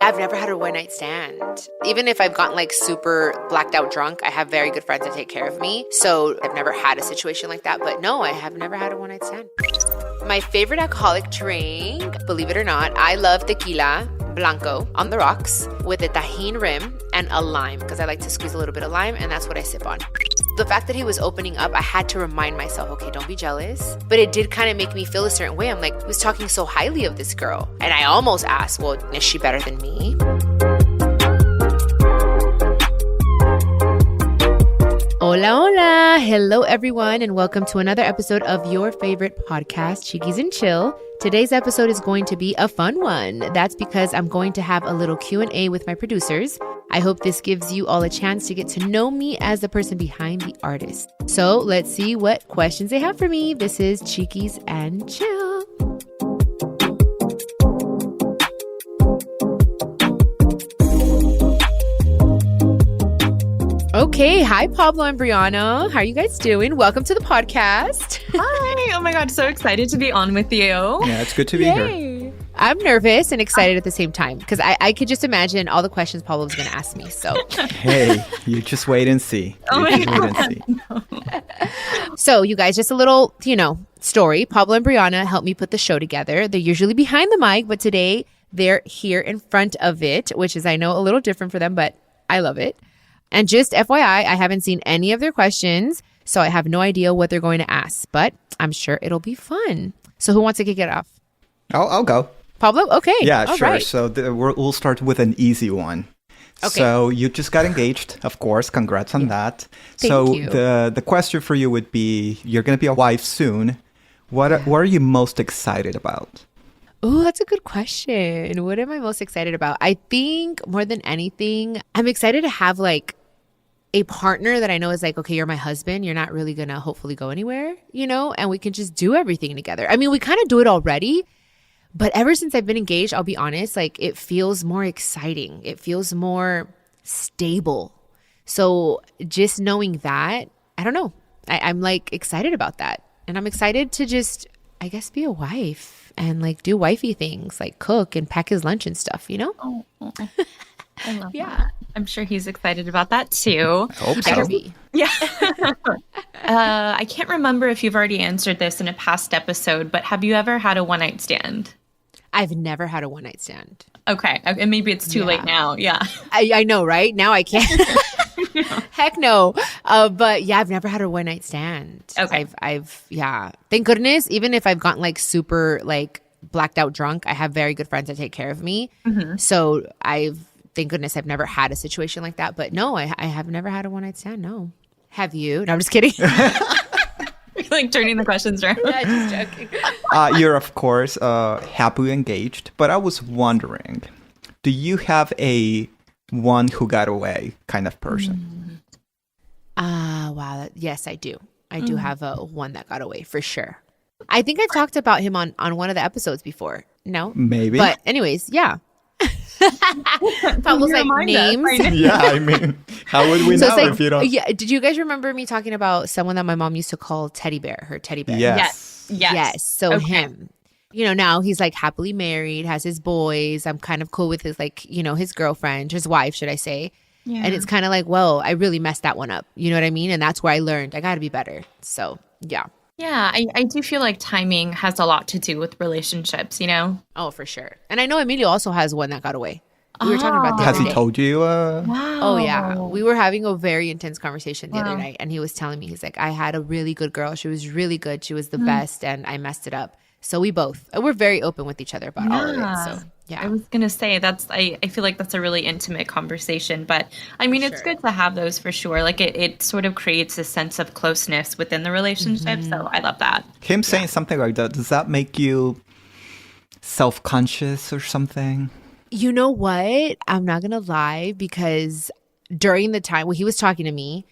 I've never had a one night stand. Even if I've gotten like super blacked out drunk, I have very good friends that take care of me. So I've never had a situation like that. But no, I have never had a one night stand. My favorite alcoholic drink, believe it or not, I love tequila blanco on the rocks with a tajin rim and a lime because I like to squeeze a little bit of lime and that's what I sip on. The fact that he was opening up, I had to remind myself, okay, don't be jealous. But it did kind of make me feel a certain way. I'm like, he was talking so highly of this girl. And I almost asked, well, is she better than me? Hola, hola. Hello, everyone, and welcome to another episode of your favorite podcast, Chiquis and Chill. Today's episode is going to be a fun one. That's because I'm going to have a little Q&A with my producers. I hope this gives you all a chance to get to know me as the person behind the artist. So let's see what questions they have for me. This is Chiquis and Chill. Okay, hi Pablo and Brianna. How are you guys doing? Welcome to the podcast. Hi. Oh my God, so excited to be on with you. Yeah, it's good to be here. I'm nervous and excited at the same time because I could just imagine all the questions Pablo's going to ask me. So, hey, you just wait and see. So, you guys, just a little, story. Pablo and Brianna helped me put the show together. They're usually behind the mic, but today they're here in front of it, which is, I know, a little different for them, but I love it. And just FYI, I haven't seen any of their questions, so I have no idea what they're going to ask, but I'm sure it'll be fun. So who wants to kick it off? I'll go. Pablo? Okay. Yeah, all sure. Right. So we'll start with an easy one. Okay. So you just got engaged, of course. Congrats on that. Thank you. The question for you would be, you're going to be a wife soon. What are you most excited about? Oh, that's a good question. What am I most excited about? I think more than anything, I'm excited to have like a partner that I know is like, okay, you're my husband. You're not really going to hopefully go anywhere, and we can just do everything together. I mean, we kind of do it already, but ever since I've been engaged, I'll be honest, like it feels more exciting. It feels more stable. So just knowing that, I don't know, I'm like excited about that. And I'm excited to just, I guess, be a wife and like do wifey things like cook and pack his lunch and stuff, Oh, I love that. I'm sure he's excited about that too. I hope so. Yeah. I can't remember if you've already answered this in a past episode, but have you ever had a one-night stand? I've never had a one-night stand. Okay. And maybe it's too late now. Yeah. I know, right? Now I can't. Heck no. But yeah, I've never had a one-night stand. Okay. I've thank goodness, even if I've gotten like super like blacked out drunk, I have very good friends that take care of me. Mm-hmm. So thank goodness I've never had a situation like that. But no, I have never had a one-night stand. No. Have you? No, I'm just kidding. You're like turning the questions around. Yeah, just joking. You're, of course, happily engaged. But I was wondering, do you have a one who got away kind of person? Wow. Yes, I do. I do have a one that got away for sure. I think I've talked about him on one of the episodes before. No? Maybe. But anyways, yeah. Pablo's like names. Yeah, I mean, how would we know like, if you don't? Yeah. Did you guys remember me talking about someone that my mom used to call Teddy Bear, her teddy bear? Yes. So him. Now he's like happily married, has his boys. I'm kind of cool with his like, his girlfriend, his wife, should I say. Yeah. And it's kind of like, well, I really messed that one up. You know what I mean? And that's where I learned I got to be better. So, yeah. Yeah, I do feel like timing has a lot to do with relationships, Oh, for sure. And I know Emilio also has one that got away. We were talking about the other day. Has he told you? Wow. Oh, yeah. We were having a very intense conversation the other night. And he was telling me, he's like, I had a really good girl. She was really good. She was the best. And I messed it up. So we're very open with each other about all of it. So, yeah. I was going to say I feel like that's a really intimate conversation, but I mean, it's good to have those for sure. Like it sort of creates a sense of closeness within the relationship. Mm-hmm. So I love that. Him saying something like that, does that make you self-conscious or something? You know what? I'm not going to lie, because during the time when he was talking to me,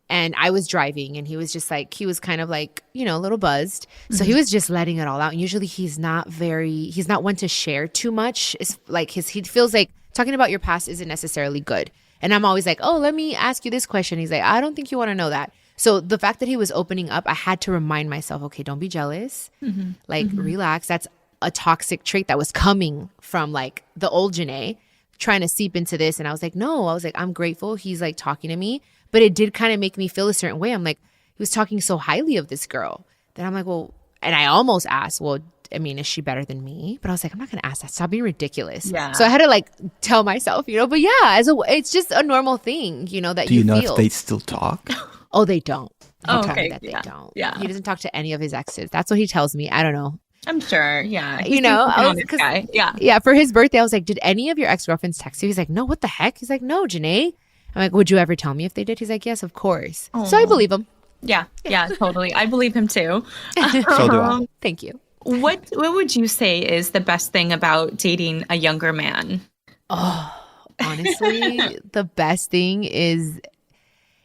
and I was driving, and he was just like, he was kind of like, a little buzzed. So he was just letting it all out. And usually he's not one to share too much. It's like he feels like talking about your past isn't necessarily good. And I'm always like, oh, let me ask you this question. He's like, I don't think you want to know that. So the fact that he was opening up, I had to remind myself, okay, don't be jealous. Mm-hmm. Like, relax. That's a toxic trait that was coming from like the old Janae. trying to seep into this. And I was like, no, I was like, I'm grateful he's like talking to me. But it did kind of make me feel a certain way. I'm like, he was talking so highly of this girl. Then I'm like, well, and I almost asked, well, I mean, is she better than me? But I was like, I'm not going to ask that. Stop being ridiculous. Yeah. So I had to like tell myself, but yeah, it's just a normal thing, that Do you know feel. if they still talk? Oh, they don't. He Oh, told me okay. that they don't. Yeah. He doesn't talk to any of his exes. That's what he tells me. I don't know. I'm sure. Yeah. Guy. Yeah. Yeah. For his birthday, I was like, did any of your ex-girlfriends text you? He's like, no, what the heck? He's like, no, Janae. I'm like, would you ever tell me if they did? He's like, yes, of course. Aww. So I believe him. Yeah. Yeah, totally. I believe him too. So do I. Thank you. What would you say is the best thing about dating a younger man? Oh, honestly, the best thing is,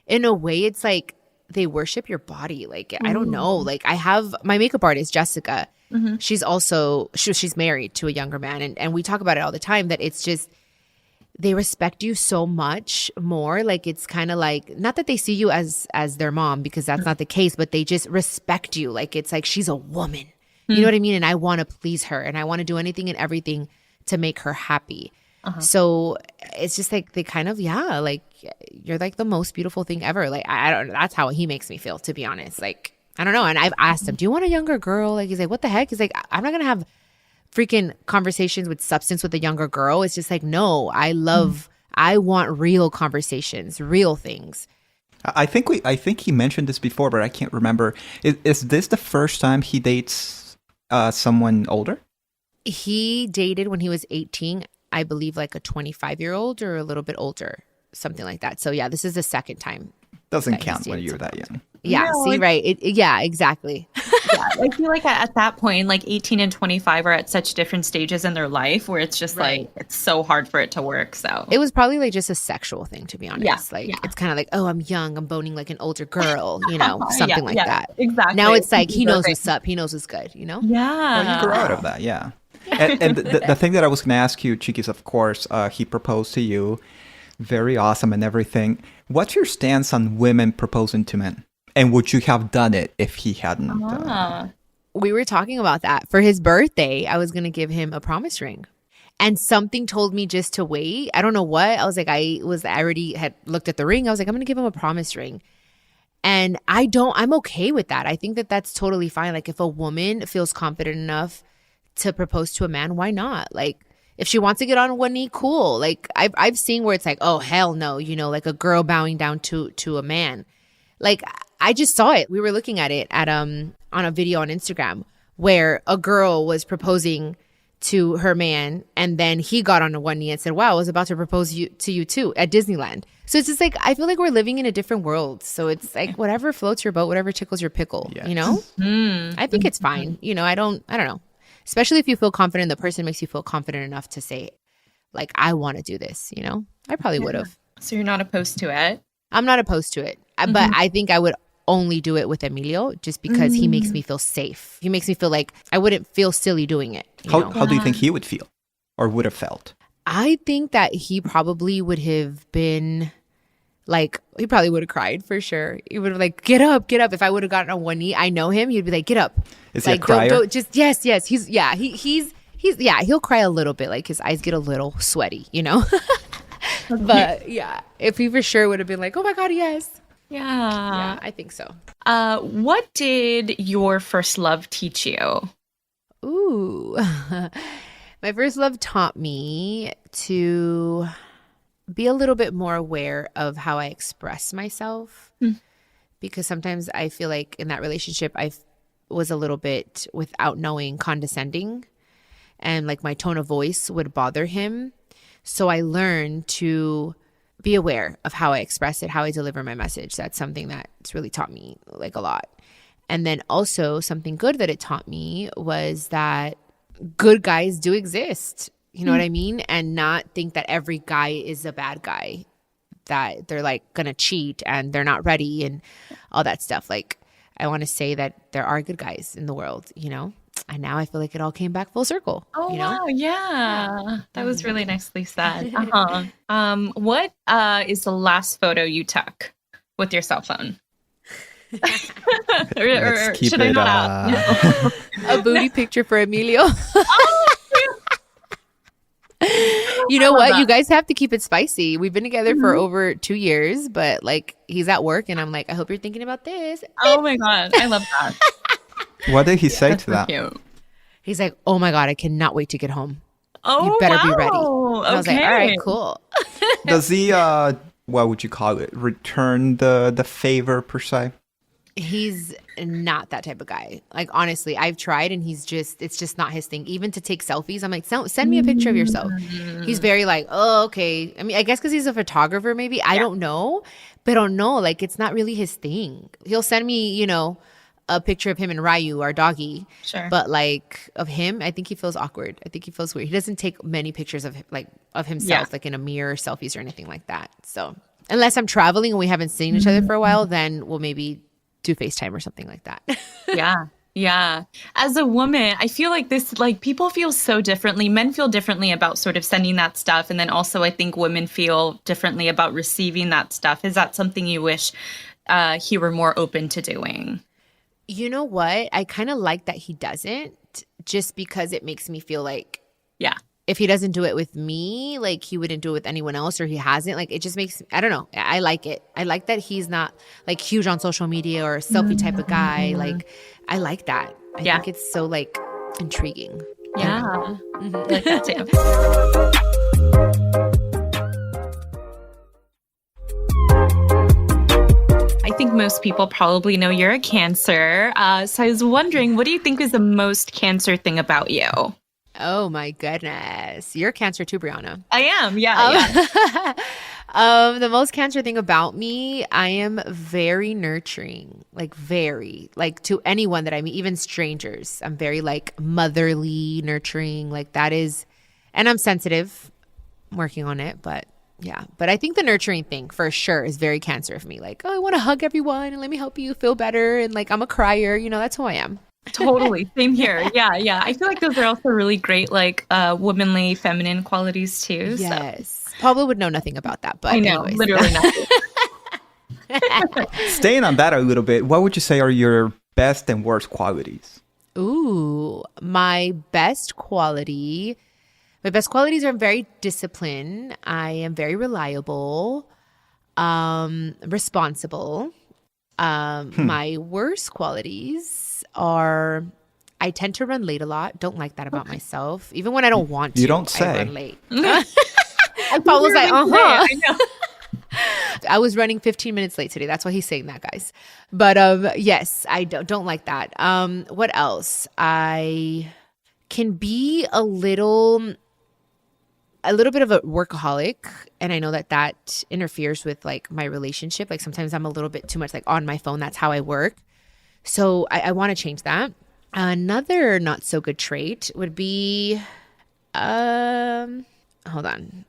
in a way, it's like they worship your body. Like, I don't know. Like, I have my makeup artist, Jessica. Mm-hmm. She's also, she's married to a younger man. And we talk about it all the time, that it's just, they respect you so much more. Like, it's kind of like, not that they see you as their mom, because that's not the case, but they just respect you. Like, it's like, she's a woman. You know what I mean? And I want to please her, and I want to do anything and everything to make her happy. So it's just like, they kind of, like, you're like the most beautiful thing ever. Like, I don't know. That's how he makes me feel, to be honest. Like, I don't know. And I've asked him, do you want a younger girl? Like, he's like, what the heck? He's like, I'm not going to have freaking conversations with substance with a younger girl. It's just like, no, I want real conversations, real things. I think he mentioned this before, but I can't remember. Is this the first time he dates someone older? He dated when he was 18, I believe, like a 25-year-old or a little bit older, something like that. So yeah, this is the second time. Doesn't count when you're that young. Yeah, No, see, right. Yeah, exactly. Yeah, I feel like at that point, like 18 and 25 are at such different stages in their life where it's just like, it's so hard for it to work. So it was probably like just a sexual thing, to be honest. Yeah, Like, it's kind of like, oh, I'm young, I'm boning like an older girl, something like that. Exactly. Now it's like, he knows what's up. He knows what's good, Yeah. Well, you grew out of that, yeah. And the thing that I was going to ask you, Chiquis, of course, he proposed to you. Very awesome and everything. What's your stance on women proposing to men? And would you have done it if he hadn't? We were talking about that. For his birthday, I was going to give him a promise ring. And something told me just to wait. I don't know what. I was like, I already had looked at the ring. I was like, I'm going to give him a promise ring. And I'm okay with that. I think that that's totally fine. Like, if a woman feels confident enough to propose to a man, why not? Like, if she wants to get on one knee, cool. Like, I've seen where it's like, oh, hell no, like a girl bowing down to a man. Like, I just saw it. We were looking at it on a video on Instagram where a girl was proposing to her man, and then he got on one knee and said, wow, I was about to propose to you too at Disneyland. So it's just like, I feel like we're living in a different world. So it's like, whatever floats your boat, whatever tickles your pickle, Yes. I think it's fine. I don't know. Especially if you feel confident, the person makes you feel confident enough to say, like, I want to do this, I probably would have. So you're not opposed to it? I'm not opposed to it. But I think I would only do it with Emilio just because he makes me feel safe. He makes me feel like I wouldn't feel silly doing it. How do you think he would feel or would have felt? I think that he probably would have been like, he probably would have cried for sure. He would have like, get up. If I would have gotten on one knee, I know him. He'd be like, get up. Is like, he a crier? Don't, just yes. He's he'll cry a little bit. Like, his eyes get a little sweaty, But yeah, if he for sure would have been like, oh my God, yes. Yeah, I think so. What did your first love teach you? Ooh, my first love taught me to be a little bit more aware of how I express myself. Because sometimes I feel like in that relationship, I was a little bit, without knowing, condescending. And like my tone of voice would bother him. So I learned to be aware of how I express it, how I deliver my message. That's something that's really taught me like a lot. And then also something good that it taught me was that good guys do exist. You know what I mean? And not think that every guy is a bad guy, that they're like going to cheat and they're not ready and all that stuff. Like, I want to say that there are good guys in the world, And now I feel like it all came back full circle. Oh, wow. Yeah. That was really nicely said. What is the last photo you took with your cell phone? or keep should I it, not ask? A booty picture for Emilio. You know love what? that. You guys have to keep it spicy. We've been together for over 2 years, but like he's at work and I'm like, I hope you're thinking about this. Oh my God. I love that. What did he say to that? Cute. He's like, oh my God, I cannot wait to get home. Oh, You better be ready. wow. And I was like, all right, cool. Does he, what would you call it, return the favor per se? He's not that type of guy. Like, honestly, I've tried and it's just not his thing. Even to take selfies, I'm like, send me a picture of yourself. He's very like, oh, okay. I mean, I guess because he's a photographer, maybe. I don't know. But I don't know. Like, it's not really his thing. He'll send me, you know, a picture of him and Ryu, our doggy. Sure. But like of him, I think he feels awkward. I think he feels weird. He doesn't take many pictures of himself, like in a mirror, selfies or anything like that. So unless I'm traveling and we haven't seen each other for a while, then we'll maybe do FaceTime or something like that. Yeah. Yeah. As a woman, I feel like this, like people feel so differently. Men feel differently about sort of sending that stuff. And then also I think women feel differently about receiving that stuff. Is that something you wish he were more open to doing? You know what? I kind of like that he doesn't, just because it makes me feel like, yeah, if he doesn't do it with me, like he wouldn't do it with anyone else, or he hasn't. Like it just makes, I don't know. I like it. I like that he's not like huge on social media or a selfie type of guy. Like I like that. I think it's so like intriguing. Yeah. I like that too. I think most people probably know you're a Cancer. So I was wondering, what do you think is the most Cancer thing about you? Oh my goodness. You're a Cancer too, Brianna. I am. Yeah. The most Cancer thing about me, I am very nurturing, like very, like to anyone that I meet, even strangers. I'm very like motherly, nurturing, like that is, and I'm sensitive. I'm working on it, but yeah. But I think the nurturing thing for sure is very Cancer of me. Like, oh, I want to hug everyone and let me help you feel better. And like, I'm a crier, you know, that's who I am. Totally. Same here. Yeah. Yeah. I feel like those are also really great, like womanly, feminine qualities too. Yes. So. Pablo would know nothing about that, but I know, anyways. literally nothing. Staying on that a little bit, what would you say are your best and worst qualities? Ooh, my best qualities are I'm very disciplined. I am very reliable, responsible. My worst qualities are I tend to run late a lot. Don't like that about myself. Even when I don't want to. You don't say. I run late. Paul was like, I know. I was running 15 minutes late today. That's why he's saying that, guys. But yes, I don't like that. What else? I can be a little bit of a workaholic, and I know that interferes with like my relationship. Like sometimes I'm a little bit too much like on my phone. That's how I work. So I want to change that. Another not so good trait would be, hold on.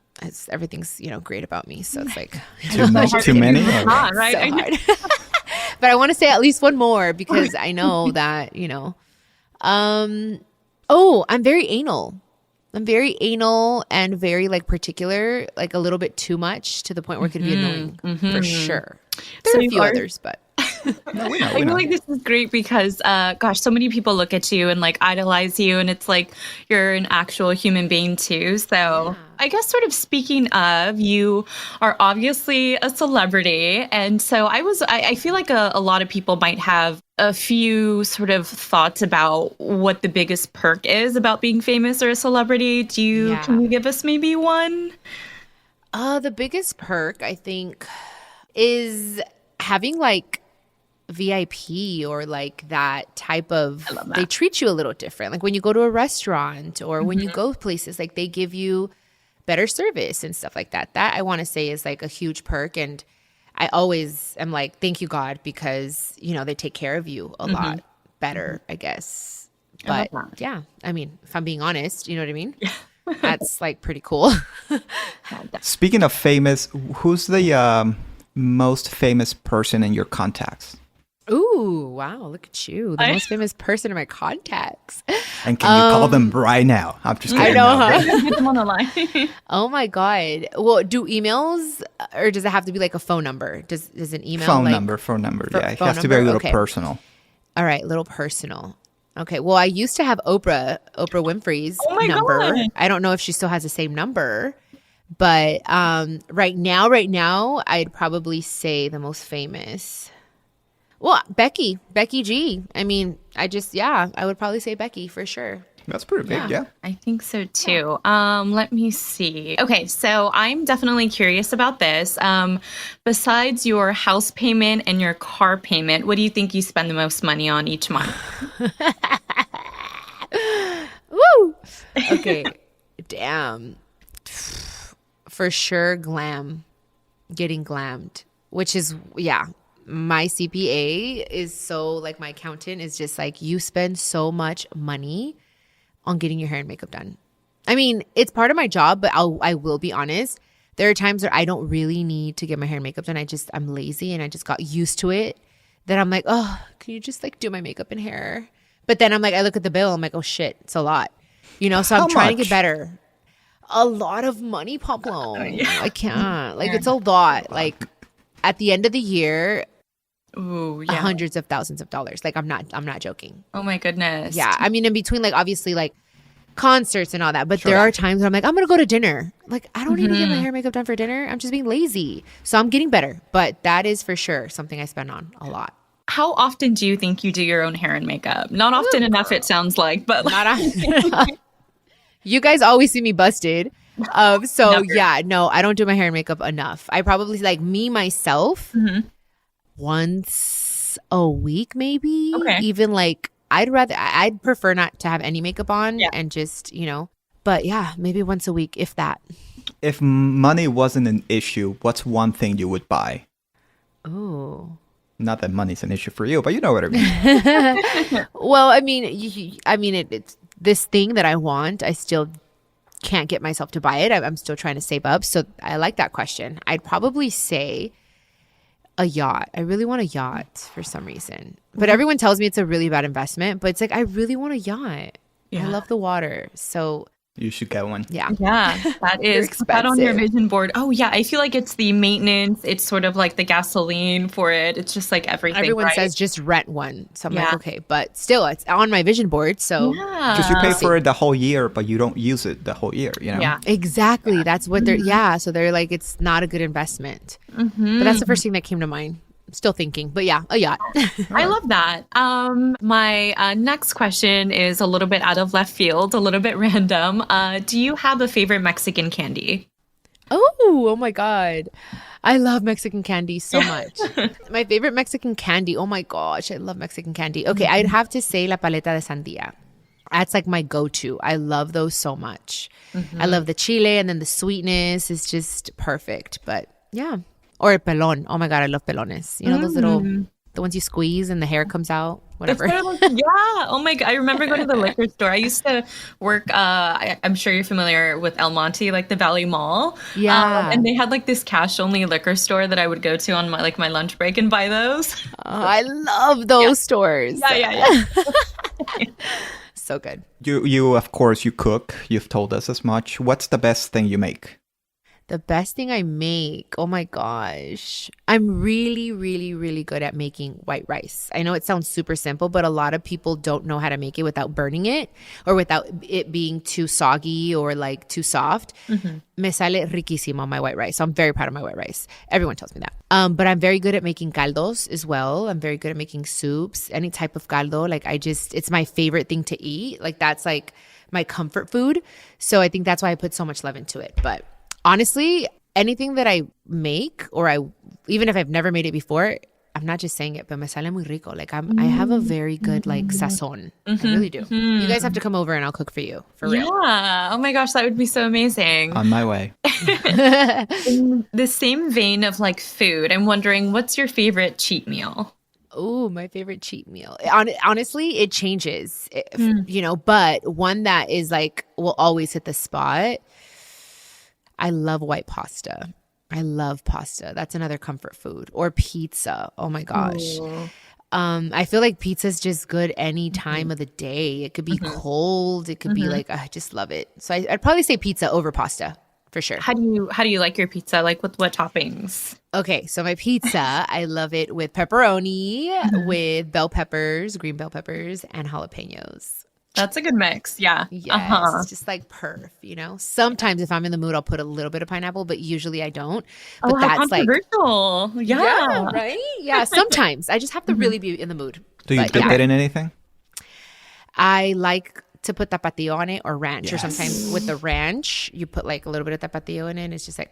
Everything's, great about me. So it's like too many. Right? So hard. But I want to say at least one more because I know that, I'm very anal. I'm very anal and very like particular, like a little bit too much to the point where it could be annoying for sure. There are a few others, but No, we know. I feel like this is great because, so many people look at you and like idolize you, and it's like you're an actual human being too. So I guess sort of speaking of, you are obviously a celebrity. And so I feel like a lot of people might have a few sort of thoughts about what the biggest perk is about being famous or a celebrity. Can you give us maybe one? The biggest perk, I think, is having like VIP or like that type of, they treat you a little different. Like when you go to a restaurant or when you go places, like they give you better service and stuff like that. That I want to say is like a huge perk. And I always am like, thank you, God, because, they take care of you a lot better, I guess. But yeah, I mean, if I'm being honest, you know what I mean? Yeah. That's like pretty cool. Speaking of famous, who's the most famous person in your contacts? Ooh, wow, look at you. The most famous person in my contacts. And can you call them right now? I'm just kidding. I know, huh? Get them on the line. Oh my God. Well, do emails, or does it have to be like a phone number? Does an email phone number, yeah. It has to be a little personal. All right, little personal. Okay. Well, I used to have Oprah Winfrey's number. God. I don't know if she still has the same number. But right now, I'd probably say the most famous. Well, Becky G. I mean, I would probably say Becky for sure. That's pretty big, yeah. I think so too. Let me see. Okay, so I'm definitely curious about this. Besides your house payment and your car payment, what do you think you spend the most money on each month? Woo! Okay, damn. For sure, getting glammed, which is, my CPA is so, like, my accountant is just like, you spend so much money on getting your hair and makeup done. I mean, it's part of my job, but I will be honest. There are times where I don't really need to get my hair and makeup done. I'm lazy and I just got used to it. Then I'm like, oh, can you just like do my makeup and hair? But then I'm like, I look at the bill. I'm like, oh shit, it's a lot. So I'm trying to get better. A lot of money, Pablo. I can't. Like, it's a lot. Like, at the end of the year, hundreds of thousands of dollars. Like, I'm not joking. Oh my goodness. Yeah. I mean, in between, like, obviously, like, concerts and all that. But there are times when I'm like, I'm going to go to dinner. Like, I don't need to get my hair and makeup done for dinner. I'm just being lazy. So I'm getting better. But that is for sure something I spend on a lot. How often do you think you do your own hair and makeup? Not often enough, it sounds like. But not often. You guys always see me busted. So Never. yeah, no, I don't do my hair and makeup enough. I probably like me myself once a week, maybe. Okay. Even like I'd prefer not to have any makeup on and just, but yeah, maybe once a week, if that. If money wasn't an issue, what's one thing you would buy? Oh. Not that money's an issue for you, but you know what I mean. Well, I mean, it's this thing that I want. I still can't get myself to buy it. I'm still trying to save up. So I like that question. I'd probably say a yacht. I really want a yacht for some reason. But everyone tells me it's a really bad investment. But it's like, I really want a yacht. I love the water. So you should get one. Yeah. Yeah, that is. Put that on your vision board. Oh, yeah. I feel like it's the maintenance. It's sort of like the gasoline for it. It's just like everything. Everyone says just rent one. So I'm like, okay. But still, it's on my vision board. So because you pay for it the whole year, but you don't use it the whole year, Yeah. Exactly. That's what they're, so they're like, it's not a good investment. But that's the first thing that came to mind. Still thinking, but yeah, a yacht. I love that. My next question is a little bit out of left field, a little bit random. Do you have a favorite Mexican candy? Oh my God. I love Mexican candy so much. My favorite Mexican candy. Oh my gosh. I love Mexican candy. Okay. I'd have to say La Paleta de Sandia. That's like my go-to. I love those so much. I love the chile and then the sweetness is just perfect. But yeah. Or pelon. Oh my God, I love pelones. You know, those little, the ones you squeeze and the hair comes out, whatever. Oh my God. I remember going to the liquor store. I used to work, I'm sure you're familiar with El Monte, like the Valley Mall. Yeah. And they had like this cash only liquor store that I would go to on my lunch break and buy those. Oh, I love those stores. Yeah. So good. You, of course, you cook. You've told us as much. What's the best thing you make? The best thing I make, oh my gosh. I'm really, really, really good at making white rice. I know it sounds super simple, but a lot of people don't know how to make it without burning it or without it being too soggy or like too soft. Me sale riquísimo my white rice. So I'm very proud of my white rice. Everyone tells me that. But I'm very good at making caldos as well. I'm very good at making soups, any type of caldo. Like it's my favorite thing to eat. Like that's like my comfort food. So I think that's why I put so much love into it. But honestly, anything that I make, even if I've never made it before, I'm not just saying it, but me sale muy rico. Like I have a very good like sazon. I really do. You guys have to come over and I'll cook for you, for real. Yeah. Oh my gosh, that would be so amazing. On my way. In the same vein of like food, I'm wondering, what's your favorite cheat meal? Oh, my favorite cheat meal. Honestly, it changes, but one that is like will always hit the spot. I love white pasta. I love pasta. That's another comfort food. Or pizza. Oh my gosh. I feel like pizza is just good any time of the day. It could be cold. It could be like, I just love it. So I'd probably say pizza over pasta for sure. How do you like your pizza? Like with what toppings? Okay, so my pizza, I love it with pepperoni, with bell peppers, green bell peppers, and jalapenos. That's a good mix. Yeah. Yes, just like perf, you know? Sometimes if I'm in the mood, I'll put a little bit of pineapple, but usually I don't. But Oh, how that's like, controversial. Yeah. right? Yeah, sometimes. I just have to really be in the mood. Do you But dip it in anything? I like to put tapatio on it or ranch, or Yes. sometimes with the ranch, you put like a little bit of tapatio in it. It's just like,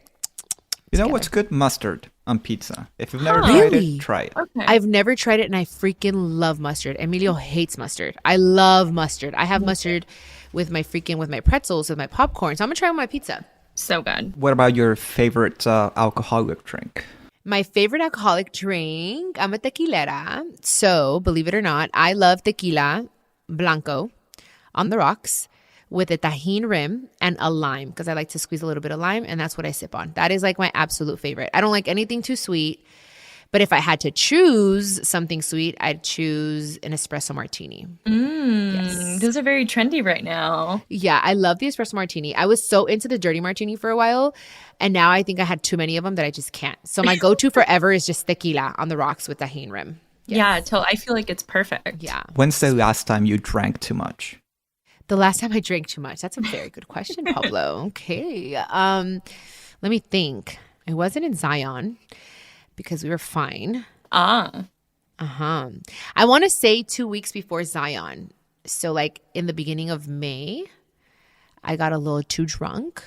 You know together. what's good? Mustard on pizza. If you've never Huh. tried Really? it, try it. Okay. I've never tried it and I freaking love mustard. Emilio hates mustard. I love mustard. I have mustard with my pretzels, with my popcorn. So I'm gonna try it on my pizza. So good. What about your favorite alcoholic drink? My favorite alcoholic drink, I'm a tequilera. So believe it or not, I love tequila blanco on the rocks with a tajin rim and a lime, because I like to squeeze a little bit of lime, and that's what I sip on. That is like my absolute favorite. I don't like anything too sweet, but if I had to choose something sweet, I'd choose an espresso martini. Those are very trendy right now. Yeah, I love the espresso martini. I was so into the dirty martini for a while, and now I think I had too many of them that I just can't. So my go-to forever is just tequila on the rocks with tajin rim. Yeah, I feel like it's perfect. Yeah. When's the last time you drank too much? The last time I drank too much. That's a very good question, Pablo. Okay. Let me think. It wasn't in Zion because we were fine. Ah. I want to say 2 weeks before Zion. So like in the beginning of May, I got a little too drunk.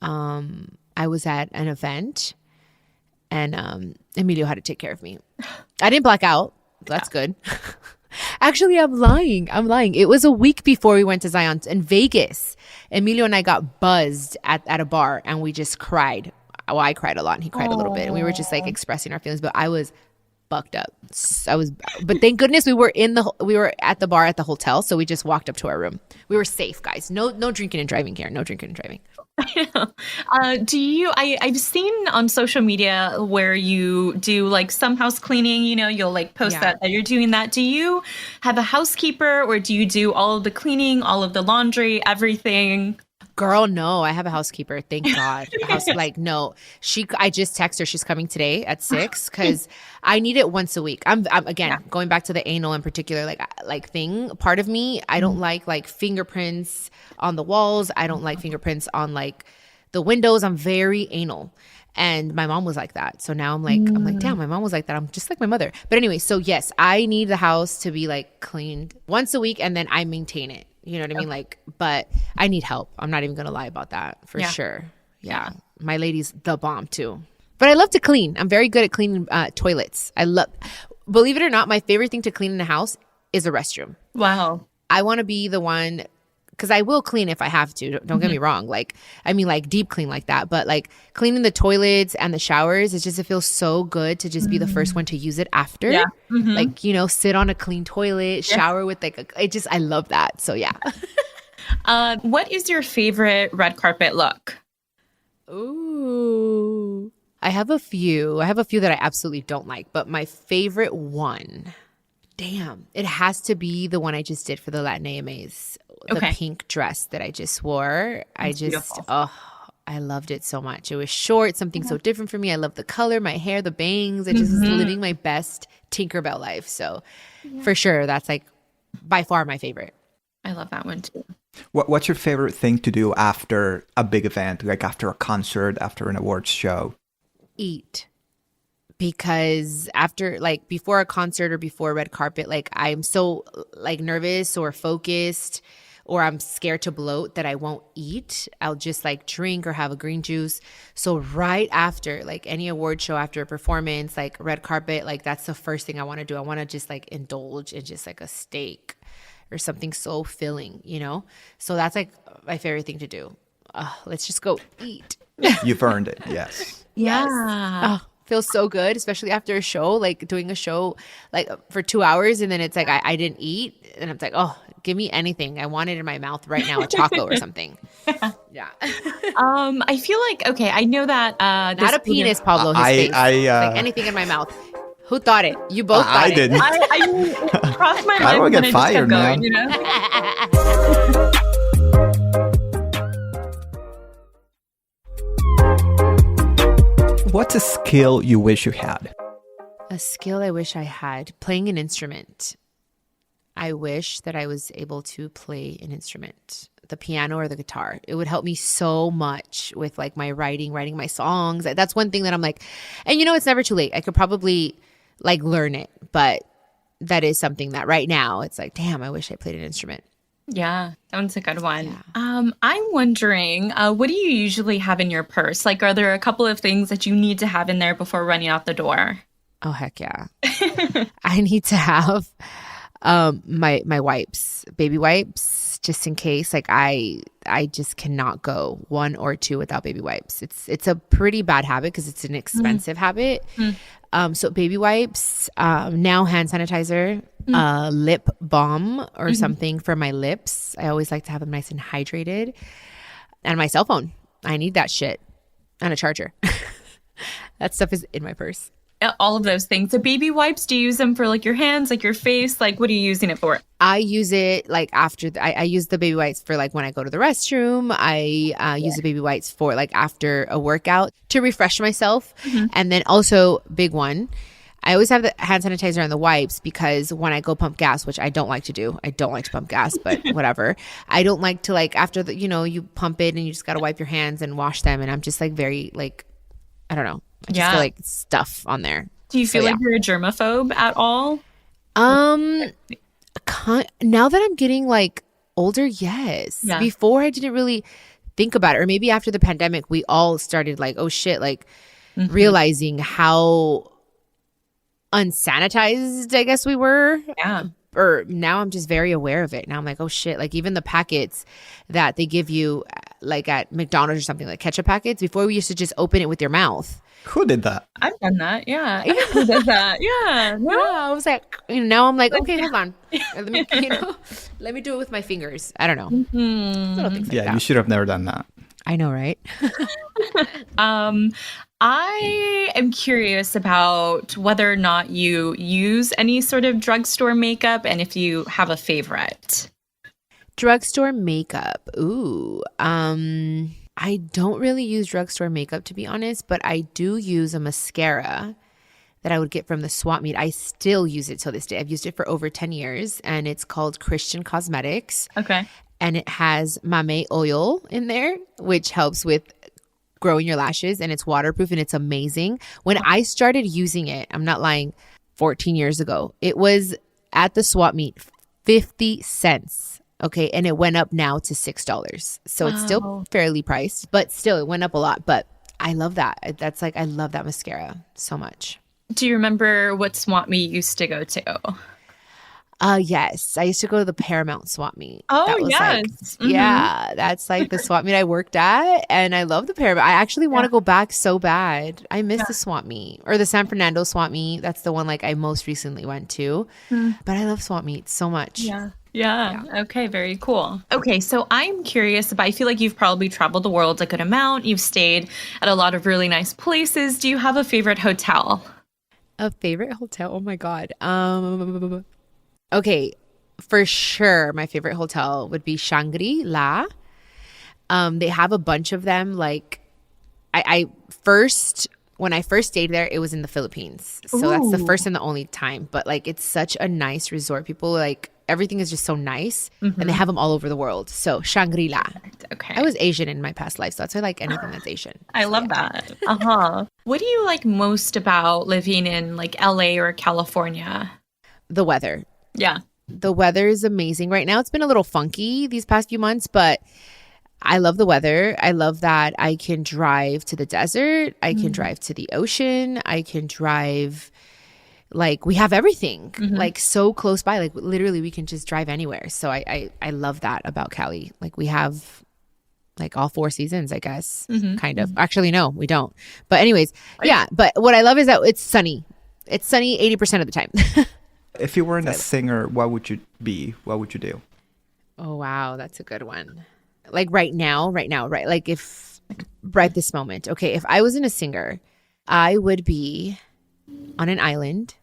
I was at an event and Emilio had to take care of me. I didn't black out. That's good. Actually, I'm lying. It was a week before we went to Zion in Vegas. Emilio and I got buzzed at a bar and we just cried. Well, I cried a lot and he cried a little bit. And we were just like expressing our feelings, but I was fucked up. But thank goodness we were at the bar at the hotel. So we just walked up to our room. We were safe, guys. No drinking and driving here. No drinking and driving. I've seen on social media where you do like some house cleaning, you'll like post that you're doing that. Do you have a housekeeper or do you do all of the cleaning, all of the laundry, everything? Girl, no, I have a housekeeper. Thank God. No, I just text her. She's coming today at 6 because I need it once a week. I'm again going back to the anal in particular, like thing. Part of me, I don't like fingerprints on the walls. I don't like fingerprints on like the windows. I'm very anal. And my mom was like that. So now I'm like, damn, my mom was like that. I'm just like my mother. But anyway, so yes, I need the house to be like cleaned once a week and then I maintain it. You know what I mean? Like, but I need help. I'm not even going to lie about that for sure. Yeah. My lady's the bomb too. But I love to clean. I'm very good at cleaning toilets. Believe it or not, my favorite thing to clean in the house is a restroom. Wow. I want to be the one, because I will clean if I have to. Don't get me wrong. Like deep clean like that. But like cleaning the toilets and the showers, it feels so good to just be the first one to use it after. Yeah. Like, sit on a clean toilet, shower with I love that. So yeah. What is your favorite red carpet look? Ooh. I have a few that I absolutely don't like, but my favorite one, damn, it has to be the one I just did for the Latin AMAs. The pink dress that I just wore. Beautiful. I loved it so much. It was short, something so different for me. I love the color, my hair, the bangs. I just was living my best Tinkerbell life. So for sure, that's like by far my favorite. I love that one too. What's your favorite thing to do after a big event, like after a concert, after an awards show? Eat. Because before a concert or before a red carpet, I'm so nervous or focused or I'm scared to bloat that I won't eat. I'll just drink or have a green juice. So right after any award show, after a performance, red carpet, that's the first thing I want to do. I want to just indulge in just a steak or something so filling, So that's my favorite thing to do. Let's just go eat. You've earned it. Yes. Yeah. Feels so good, especially after a show, doing a show for 2 hours and then it's I didn't eat and I'm give me anything. I want it in my mouth right now, a taco or something. Yeah. I feel I know that not a penis, Pablo, his face. Anything in my mouth. Who thought it? You both thought it. I didn't. I mean, it crossed my mind. I don't get fired, man. What's a skill you wish you had? A skill I wish I had? Playing an instrument. I wish that I was able to play an instrument, the piano or the guitar. It would help me so much with like my writing my songs. That's one thing that I'm like, and it's never too late. I could probably like learn it, but that is something that right now it's like, damn, I wish I played an instrument. Yeah, that one's a good one. Yeah. I'm wondering, what do you usually have in your purse? Like, are there a couple of things that you need to have in there before running out the door? Oh, heck yeah. I need to have my wipes, baby wipes, just in case. Like I just cannot go 1 or 2 without baby wipes. It's a pretty bad habit because it's an expensive habit. So baby wipes, now hand sanitizer, lip balm or something for my lips. I always like to have them nice and hydrated. And my cell phone. I need that shit. And a charger. That stuff is in my purse. All of those things. The baby wipes, do you use them for like your hands, like your face? Like, what are you using it for? I use it like after, I use the baby wipes for like when I go to the restroom. I use the baby wipes for like after a workout to refresh myself. And then also, big one, I always have the hand sanitizer and the wipes because when I go pump gas, which I don't like to do, I don't like to pump gas, but whatever. I don't like to like after the, you pump it and you just got to wipe your hands and wash them. And I'm just like very like, I don't know. I just feel like stuff on there. Do you feel like you're a germaphobe at all? Now that I'm getting like older, yes. Yeah. Before I didn't really think about it. Or maybe after the pandemic, we all started like, oh shit, like realizing how unsanitized, I guess we were. Yeah. Or now I'm just very aware of it. Now I'm like, oh shit, like even the packets that they give you like at McDonald's or something, like ketchup packets, before we used to just open it with your mouth. Who did that? I've done that. Yeah. Who does that? Yeah. Yeah. I was like, now I'm like, okay, hold on. Let me, let me do it with my fingers. I don't know. Little things like that. You should have never done that. I know, right? I am curious about whether or not you use any sort of drugstore makeup and if you have a favorite. Drugstore makeup. Ooh. I don't really use drugstore makeup, to be honest, but I do use a mascara that I would get from the swap meet. I still use it till this day. I've used it for over 10 years, and it's called Christian Cosmetics. Okay. And it has mame oil in there, which helps with growing your lashes, and it's waterproof, and it's amazing. When I started using it, I'm not lying, 14 years ago, it was at the swap meet, 50 cents. Okay. And it went up now to $6. So it's still fairly priced, but still it went up a lot. But I love that. That's like, I love that mascara so much. Do you remember what swap meet you used to go to? Yes. I used to go to the Paramount swap meet. Oh, that was yes. Like, yeah. That's like the swap meet I worked at. And I love the Paramount. I actually want to go back so bad. I miss the swap meet or the San Fernando swap meet. That's the one like I most recently went to. But I love swap meets so much. Yeah. Okay. Very cool. Okay. So I'm curious about, I feel like you've probably traveled the world a good amount. You've stayed at a lot of really nice places. Do you have a favorite hotel? A favorite hotel? Oh my God. Okay. For sure. My favorite hotel would be Shangri-La. They have a bunch of them. Like when I first stayed there, it was in the Philippines. So that's the first and the only time. But like, it's such a nice resort. People like, everything is just so nice, and they have them all over the world. So Shangri-La. Okay. I was Asian in my past life, so that's why I like anything that's Asian. I love that. What do you like most about living in like LA or California? The weather. Yeah. The weather is amazing. Right now, it's been a little funky these past few months, but I love the weather. I love that I can drive to the desert. I can drive to the ocean. I can drive... Like we have everything like so close by, like literally we can just drive anywhere. So I love that about Cali. Like we have like all 4 seasons, I guess, kind of. Actually, no, we don't. But anyways, yeah. But what I love is that it's sunny. It's sunny 80% of the time. If you weren't a singer, what would you be? What would you do? Oh, wow. That's a good one. Like right now, right? Like if right this moment. Okay. If I wasn't a singer, I would be on an island.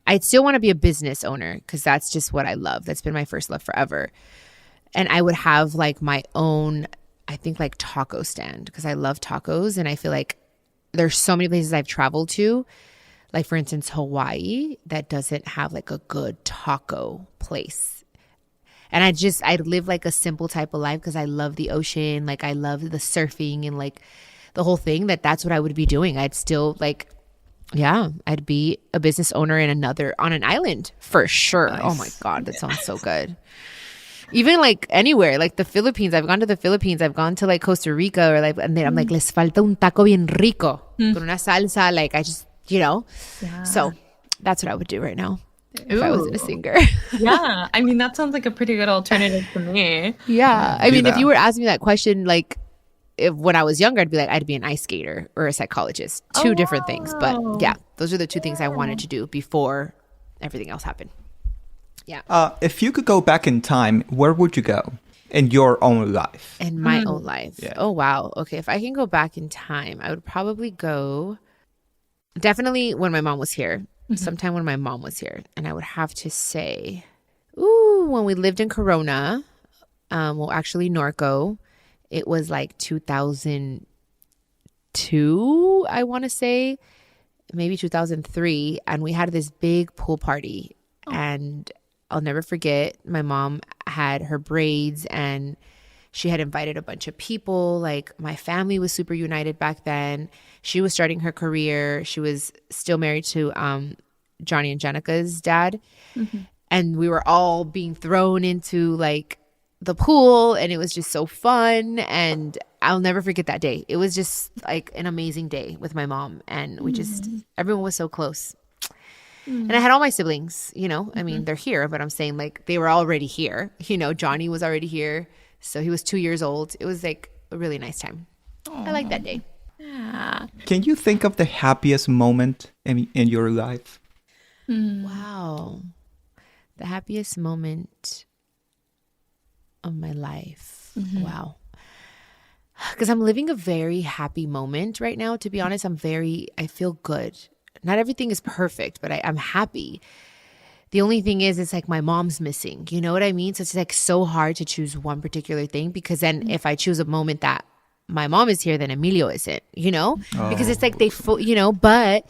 I'd still want to be a business owner because that's just what I love. That's been my first love forever. And I would have like my own, I think like taco stand because I love tacos. And I feel like there's so many places I've traveled to, like for instance, Hawaii, that doesn't have like a good taco place. And I'd live like a simple type of life because I love the ocean. Like I love the surfing and like the whole thing. That's what I would be doing. I'd still like, yeah, I'd be a business owner on an island for sure. Nice. Oh my God, that sounds so good. Even like anywhere, like the Philippines. I've gone to the Philippines. I've gone to like Costa Rica, or like, and then I'm like, les falta un taco bien rico con una salsa. Like I just, Yeah. So that's what I would do right now if I wasn't a singer. Yeah. I mean, that sounds like a pretty good alternative to me. Yeah. I mean, if you were asking me that question, like when I was younger, I'd be like, I'd be an ice skater or a psychologist. Two different things. But yeah, those are the two things I wanted to do before everything else happened. Yeah. If you could go back in time, where would you go in your own life? In my own life. Yeah. Oh, wow. Okay. If I can go back in time, I would probably go definitely when my mom was here. Sometime when my mom was here. And I would have to say, when we lived in Corona, actually Norco, it was like 2002, I want to say, maybe 2003. And we had this big pool party. And I'll never forget, my mom had her braids and she had invited a bunch of people. Like my family was super united back then. She was starting her career. She was still married to Johnny and Jenica's dad. And we were all being thrown into like the pool, and it was just so fun. And I'll never forget that day. It was just like an amazing day with my mom, and we just, everyone was so close. And I had all my siblings, I mean, they're here, but I'm saying like they were already here. Johnny was already here. So he was 2 years old. It was like a really nice time. Aww. I like that day. Yeah. Can you think of the happiest moment in your life? Wow. The happiest moment of my life. Wow. Because I'm living a very happy moment right now. To be honest, I feel good. Not everything is perfect, but I'm happy. The only thing is, it's like my mom's missing. You know what I mean? So it's like so hard to choose one particular thing, because then if I choose a moment that my mom is here, then Emilio isn't, because it's like but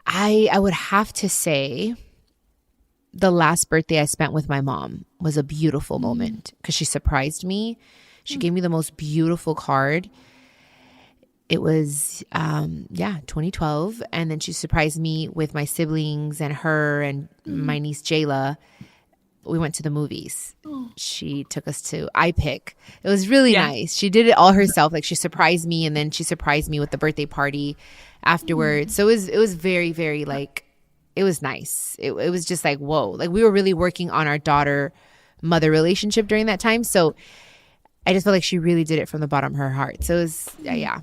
I would have to say the last birthday I spent with my mom was a beautiful moment because she surprised me. She gave me the most beautiful card. It was, 2012. And then she surprised me with my siblings and her and my niece, Jayla. We went to the movies. She took us to iPick. It was really nice. She did it all herself. Like she surprised me, and then she surprised me with the birthday party afterwards. So it was very, very like, it was nice. It was just like, whoa. Like we were really working on our daughter-mother relationship during that time. So I just felt like she really did it from the bottom of her heart. So it was, yeah.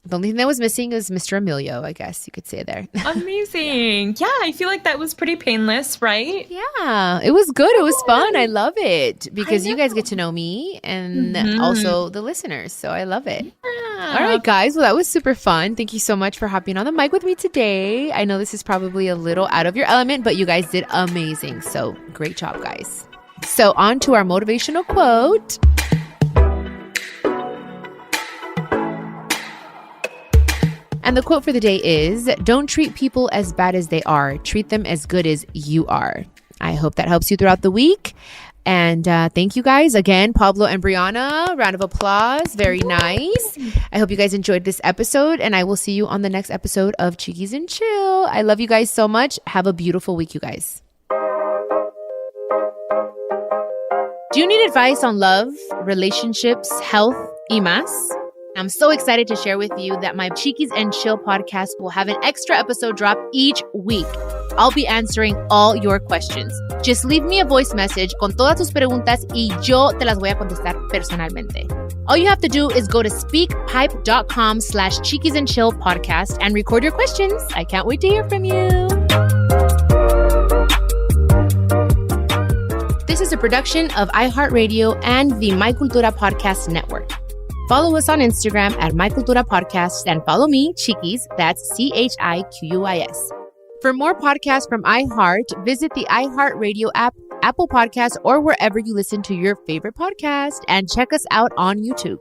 The only thing that was missing is Mr. Emilio, I guess you could say there. Amazing. Yeah, I feel like that was pretty painless, right? Yeah, it was good. It was fun. I love it because you guys get to know me and also the listeners. So I love it. Yeah. All right, guys. Well, that was super fun. Thank you so much for hopping on the mic with me today. I know this is probably a little out of your element, but you guys did amazing. So great job, guys. So on to our motivational quote. And the quote for the day is, don't treat people as bad as they are. Treat them as good as you are. I hope that helps you throughout the week. And thank you guys. Again, Pablo and Brianna, round of applause. Very nice. I hope you guys enjoyed this episode, and I will see you on the next episode of Chiquis and Chill. I love you guys so much. Have a beautiful week, you guys. Do you need advice on love, relationships, health, y más? I'm so excited to share with you that my Chiquis and Chill podcast will have an extra episode drop each week. I'll be answering all your questions. Just leave me a voice message con todas tus preguntas y yo te las voy a contestar personalmente. All you have to do is go to speakpipe.com/Chiquis and Chill podcast and record your questions. I can't wait to hear from you. This is a production of iHeartRadio and the My Cultura Podcast Network. Follow us on Instagram at My Cultura Podcast and follow me, Chiquis, that's CHIQUIS. For more podcasts from iHeart, visit the iHeartRadio app, Apple Podcasts, or wherever you listen to your favorite podcast, and check us out on YouTube.